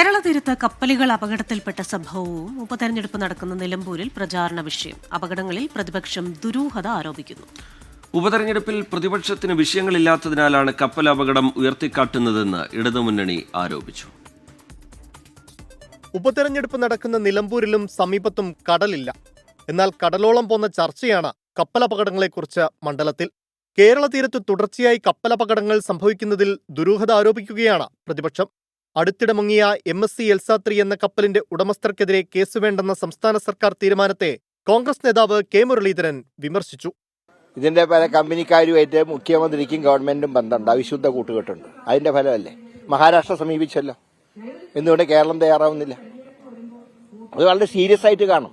കേരള തീരത്ത് കപ്പലുകൾ അപകടത്തിൽപ്പെട്ട സംഭവവും ഉപതെരഞ്ഞെടുപ്പ് നടക്കുന്ന നിലമ്പൂരിൽ പ്രചാരണ വിഷയം. അപകടങ്ങളിൽ പ്രതിപക്ഷം ദുരൂഹത ആരോപിക്കുന്നു. ഉപതെരഞ്ഞെടുപ്പിൽ പ്രതിപക്ഷത്തിന് വിഷയങ്ങളില്ലാത്തതിനാലാണ് കപ്പൽ അപകടം ഉയർത്തിക്കാട്ടുന്നതെന്ന് ഇടതുമുന്നണി ആരോപിച്ചു. ഉപതെരഞ്ഞെടുപ്പ് നടക്കുന്ന നിലമ്പൂരിലും സമീപത്തും കടലില്ല. എന്നാൽ കടലോളം പോന്ന ചർച്ചയാണ് കപ്പലപകടങ്ങളെക്കുറിച്ച് മണ്ഡലത്തിൽ. കേരള തീരത്ത് തുടർച്ചയായി കപ്പലപകടങ്ങൾ സംഭവിക്കുന്നതിൽ ദുരൂഹത ആരോപിക്കുകയാണ് പ്രതിപക്ഷം. അടുത്തിടെ മുങ്ങിയ MSC എൽസ3 എന്ന കപ്പലിന്റെ ഉടമസ്ഥർക്കെതിരെ കേസ് വേണ്ടെന്ന സംസ്ഥാന സർക്കാർ തീരുമാനത്തെ കോൺഗ്രസ് നേതാവ് കെ മുരളീധരൻ വിമർശിച്ചു. ഇതിന്റെ പല കമ്പനിക്കാരുമായിട്ട് മുഖ്യമന്ത്രിക്കും ഗവൺമെന്റും ബന്ധമുണ്ട്, അവിശുദ്ധ കൂട്ടുകെട്ടുണ്ട്. അതിന്റെ ഫലമല്ലേ മഹാരാഷ്ട്ര സമീപിച്ചല്ലോ. എന്തുകൊണ്ട് കേരളം തയ്യാറാവുന്നില്ല? അത് വളരെ സീരിയസ് ആയിട്ട് കാണും.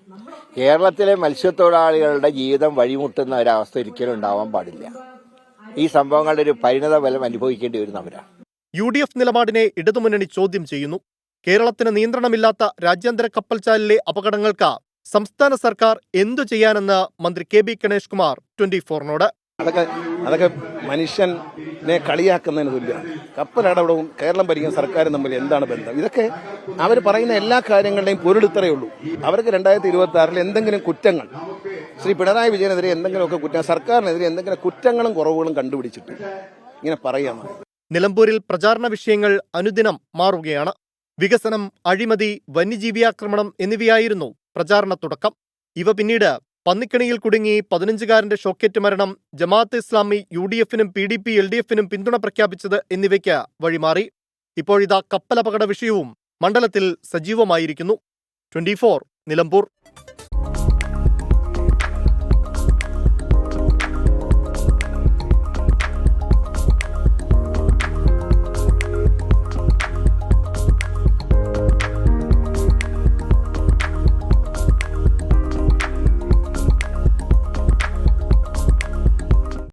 കേരളത്തിലെ മത്സ്യത്തൊഴിലാളികളുടെ ജീവിതം വഴിമുട്ടുന്ന ഒരവസ്ഥ ഒരിക്കലും ഉണ്ടാവാൻ പാടില്ല. ഈ സംഭവങ്ങളുടെ ഒരു പരിണത ഫലം അനുഭവിക്കേണ്ടി വരുന്നവരാണ്. UDF നിലപാടിനെ ഇടതുമുന്നണി ചോദ്യം ചെയ്യുന്നു. കേരളത്തിന് നിയന്ത്രണമില്ലാത്ത രാജ്യാന്തര കപ്പൽച്ചാലിലെ അപകടങ്ങൾക്ക് സംസ്ഥാന സർക്കാർ എന്തു ചെയ്യാനെന്ന് മന്ത്രി KB ഗണേഷ് കുമാർ 24നോട്. അതൊക്കെ മനുഷ്യനെ കളിയാക്കുന്നതിന് തുല്യമാണ്. കപ്പലടപടവും കേരളം ഭരിക്കുന്ന സർക്കാരും തമ്മിൽ എന്താണ് ബന്ധം? ഇതൊക്കെ അവർ പറയുന്ന എല്ലാ കാര്യങ്ങളുടെയും പൊരുളിത്രയേ ഉള്ളൂ. അവർക്ക് 2026 എന്തെങ്കിലും കുറ്റങ്ങൾ, ശ്രീ പിണറായി വിജയനെതിരെ എന്തെങ്കിലുമൊക്കെ കുറ്റം, സർക്കാരിനെതിരെ എന്തെങ്കിലും കുറ്റങ്ങളും കുറവുകളും കണ്ടുപിടിച്ചിട്ട് ഇങ്ങനെ പറയാം. നിലമ്പൂരിൽ പ്രചാരണ വിഷയങ്ങൾ അനുദിനം മാറുകയാണ്. വികസനം, അഴിമതി, വന്യജീവി ആക്രമണം എന്നിവയായിരുന്നു പ്രചാരണ തുടക്കം. ഇവ പിന്നീട് പന്നിക്കണിയിൽ കുടുങ്ങി 15കാരന്റെ ഷോക്കേറ്റ് മരണം, ജമാഅത്ത് ഇസ്ലാമി UDFനും PDP LDFനും പിന്തുണ പ്രഖ്യാപിച്ചത് എന്നിവയ്ക്ക് വഴിമാറി. ഇപ്പോഴിതാ കപ്പലപകട വിഷയവും മണ്ഡലത്തിൽ സജീവമായിരിക്കുന്നു. 24 നിലമ്പൂർ.